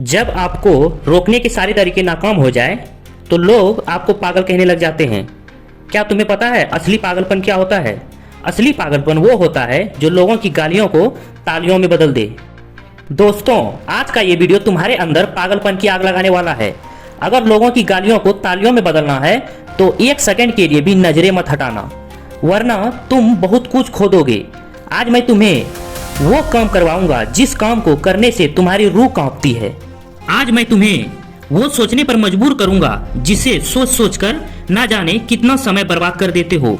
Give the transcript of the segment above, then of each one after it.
जब आपको रोकने के सारे तरीके नाकाम हो जाए तो लोग आपको पागल कहने लग जाते हैं। क्या तुम्हें पता है असली पागलपन क्या होता है? असली पागलपन वो होता है जो लोगों की गालियों को तालियों में बदल दे। दोस्तों, आज का ये वीडियो तुम्हारे अंदर पागलपन की आग लगाने वाला है। अगर लोगों की गालियों को तालियों में बदलना है तो एक सेकंड के लिए भी नजरें मत हटाना, वरना तुम बहुत कुछ खो दोगे। आज मैं तुम्हें वो काम करवाऊंगा जिस काम को करने से तुम्हारी रूह कांपती है। आज मैं तुम्हें वो सोचने पर मजबूर करूंगा जिसे सोच सोच कर ना जाने कितना समय बर्बाद कर देते हो,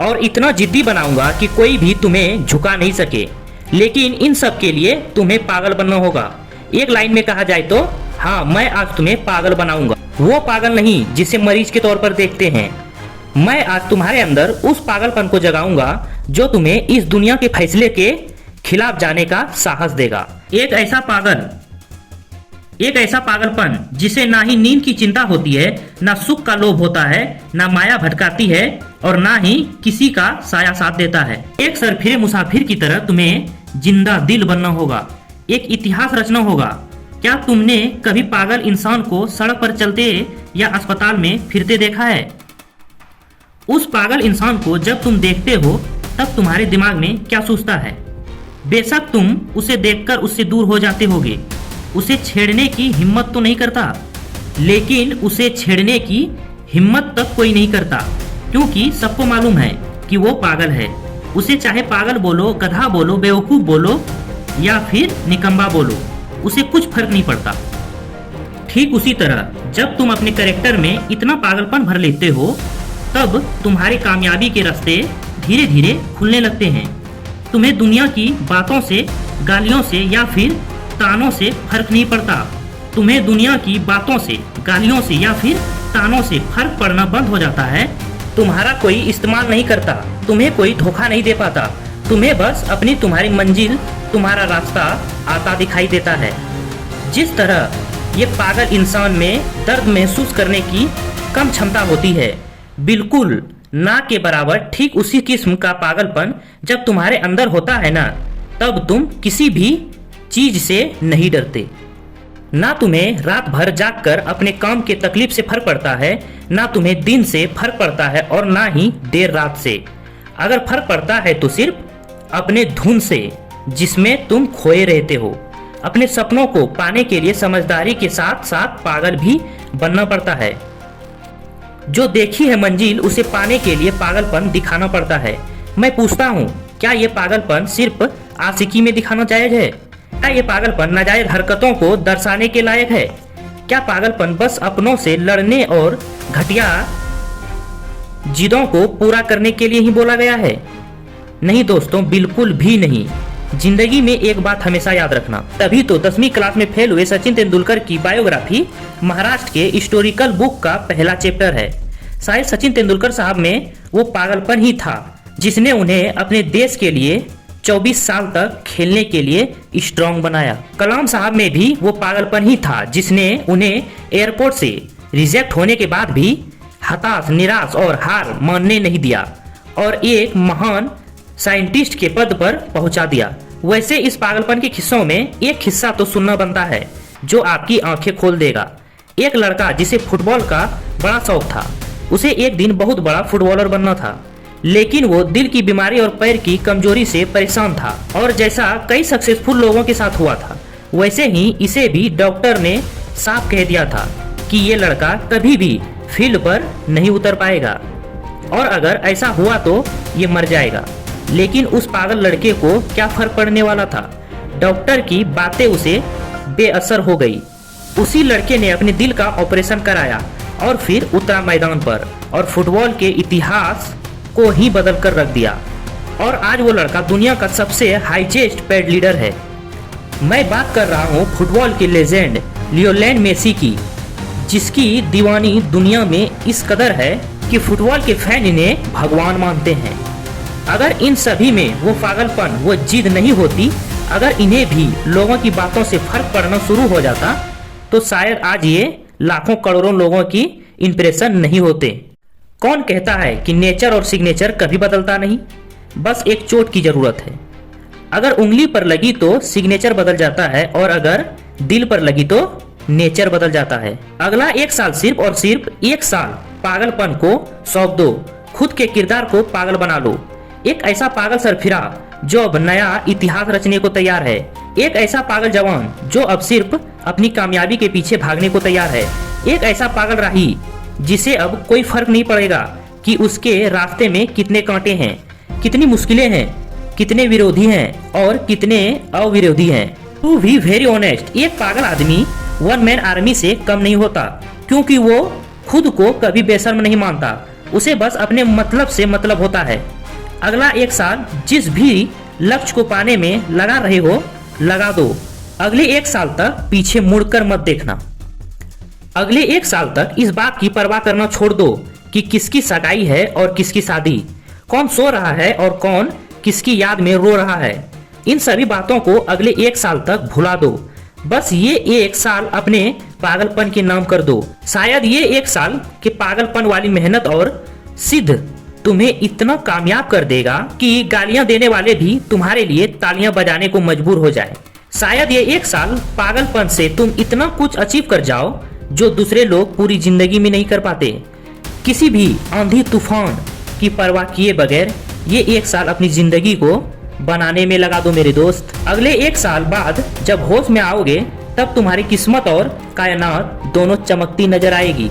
और इतना जिद्दी बनाऊंगा कि कोई भी तुम्हें झुका नहीं सके। लेकिन इन सब के लिए तुम्हें पागल बनना होगा। एक लाइन में कहा जाए तो हाँ, मैं आज तुम्हें पागल बनाऊंगा। वो पागल नहीं जिसे मरीज के तौर पर देखते हैं। मैं आज तुम्हारे अंदर उस पागलपन को जगाऊंगा जो तुम्हें इस दुनिया के फैसले के खिलाफ जाने का साहस देगा। एक ऐसा पागलपन जिसे ना ही नींद की चिंता होती है, ना सुख का लोभ होता है, ना माया भटकाती है और ना ही किसी का साया साथ देता है। एक सरफिरे मुसाफिर की तरह तुम्हें जिंदा दिल बनना होगा, एक इतिहास रचना होगा। क्या तुमने कभी पागल इंसान को सड़क पर चलते या अस्पताल में फिरते देखा है? उस पागल इंसान को जब तुम देखते हो तब तुम्हारे दिमाग में क्या सोचता है? बेशक तुम उसे देखकर उससे दूर हो जाते होगे, उसे छेड़ने की हिम्मत तो नहीं करता, लेकिन उसे छेड़ने की हिम्मत तक कोई नहीं करता, क्योंकि सबको मालूम है कि वो पागल है। उसे चाहे पागल बोलो, गधा बोलो, बेवकूफ बोलो या फिर निकम्मा बोलो, उसे कुछ फर्क नहीं पड़ता। ठीक उसी तरह जब तुम अपने कैरेक्टर में इतना पागलपन भर लेते हो तब तुम्हारी कामयाबी के रास्ते धीरे धीरे खुलने लगते हैं। तुम्हें दुनिया की बातों से, गालियों से या फिर तानों से फर्क नहीं पड़ता। तुम्हें दुनिया की बातों से, गालियों से या फिर तानों से फर्क पड़ना बंद हो जाता है। तुम्हारा कोई इस्तेमाल नहीं करता, तुम्हें कोई धोखा नहीं दे पाता। तुम्हें बस तुम्हारी मंजिल, तुम्हारा रास्ता आता दिखाई देता है। जिस तरह ये पागल इंसान में दर्द महसूस करने की कम क्षमता होती है, बिल्कुल ना के बराबर ठीक उसी किस्म का पागलपन जब तुम्हारे अंदर होता है ना, तब तुम किसी भी चीज से नहीं डरते। ना तुम्हें रात भर जागकर अपने काम के तकलीफ से फर्क पड़ता है, ना तुम्हें दिन से फर्क पड़ता है और ना ही देर रात से। अगर फर्क पड़ता है तो सिर्फ अपने धुन से जिसमें तुम खोए रहते हो। अपने सपनों को पाने के लिए समझदारी के साथ साथ पागल भी बनना पड़ता है। जो देखी है मंजिल, उसे पाने के लिए पागलपन दिखाना पड़ता है। मैं पूछता हूँ, क्या ये पागलपन सिर्फ आशिकी में दिखाना जायज है? क्या ये पागलपन नाजायज हरकतों को दर्शाने के लायक है? क्या पागलपन बस अपनों से लड़ने और घटिया जिदों को पूरा करने के लिए ही बोला गया है? नहीं दोस्तों, बिल्कुल भी नहीं। जिंदगी में एक बात हमेशा याद रखना। तभी तो 10वीं क्लास में फेल हुए सचिन तेंदुलकर की बायोग्राफी महाराष्ट्र के हिस्टोरिकल बुक का पहला चैप्टर है। शायद सचिन तेंदुलकर साहब में वो पागलपन ही था जिसने उन्हें अपने देश के लिए 24 साल तक खेलने के लिए स्ट्रॉन्ग बनाया। कलाम साहब में भी वो पागलपन ही था जिसने उन्हें एयरपोर्ट से रिजेक्ट होने के बाद भी हताश, निराश और हार मानने नहीं दिया और एक महान साइंटिस्ट के पद पर पहुंचा दिया। वैसे इस पागलपन के किस्सों में एक किस्सा तो सुनना बनता है जो आपकी आंखें खोल देगा। एक लड़का जिसे फुटबॉल का बड़ा शौक था, उसे एक दिन बहुत बड़ा फुटबॉलर बनना था, लेकिन वो दिल की बीमारी और पैर की कमजोरी से परेशान था। और जैसा कई सक्सेसफुल लोगों के साथ हुआ था, वैसे ही इसे भी डॉक्टर ने साफ कह दिया था कि ये लड़का कभी भी फील्ड पर नहीं उतर पाएगा और अगर ऐसा हुआ तो ये मर जाएगा। लेकिन उस पागल लड़के को क्या फर्क पड़ने वाला था? डॉक्टर की बातें उसे बेअसर हो गई। उसी लड़के ने अपने दिल का ऑपरेशन कराया और फिर उतरा मैदान पर और फुटबॉल के इतिहास को ही बदल कर रख दिया। और आज वो लड़का दुनिया का सबसे हाईएस्ट पेड लीडर है। मैं बात कर रहा हूँ फुटबॉल के लेजेंड लियोनेल मेसी की, जिसकी दीवानी दुनिया में इस कदर है कि फुटबॉल के फैन इन्हें भगवान मानते हैं। अगर इन सभी में वो पागलपन, वो जिद नहीं होती, अगर इन्हें भी लोगों की बातों से फर्क पड़ना शुरू हो जाता, तो शायद आज ये लाखों करोड़ों लोगों की इंप्रेशन नहीं होते। कौन कहता है कि नेचर और सिग्नेचर कभी बदलता नहीं? बस एक चोट की जरूरत है। अगर उंगली पर लगी तो सिग्नेचर बदल जाता है और अगर दिल पर लगी तो नेचर बदल जाता है। अगला 1 साल सिर्फ और सिर्फ 1 साल पागलपन को सौंप दो, खुद के किरदार को पागल बना लो। एक ऐसा पागल सरफिरा जो अब नया इतिहास रचने को तैयार है। एक ऐसा पागल जवान जो अब सिर्फ अपनी कामयाबी के पीछे भागने को तैयार है। एक ऐसा पागल राही जिसे अब कोई फर्क नहीं पड़ेगा कि उसके रास्ते में कितने कांटे हैं, कितनी मुश्किलें हैं, कितने विरोधी हैं और कितने अविरोधी हैं। टू बी वेरी ऑनेस्ट, एक पागल आदमी वन मैन आर्मी से कम नहीं होता, क्योंकि वो खुद को कभी बेशर्म नहीं मानता। उसे बस अपने मतलब से मतलब होता है। अगला 1 साल जिस भी लक्ष्य को पाने में लगा रहे हो, लगा दो। अगले 1 साल तक पीछे मुड़कर मत देखना। अगले 1 साल तक इस बात की परवाह करना छोड़ दो कि किसकी सगाई है और किसकी शादी, कौन सो रहा है और कौन किसकी याद में रो रहा है। इन सभी बातों को अगले 1 साल तक भुला दो। बस ये 1 साल अपने पागलपन के नाम कर दो। शायद ये 1 साल के पागलपन वाली मेहनत और सिद्ध तुम्हें इतना कामयाब कर देगा कि गालियां देने वाले भी तुम्हारे लिए तालियां बजाने को मजबूर हो जाए। शायद ये 1 साल पागलपन से तुम इतना कुछ अचीव कर जाओ जो दूसरे लोग पूरी जिंदगी में नहीं कर पाते। किसी भी आंधी तूफान की परवाह किए बगैर ये 1 साल अपनी जिंदगी को बनाने में लगा दो मेरे दोस्त। अगले 1 साल बाद जब होश में आओगे तब तुम्हारी किस्मत और कायनात दोनों चमकती नजर आएगी।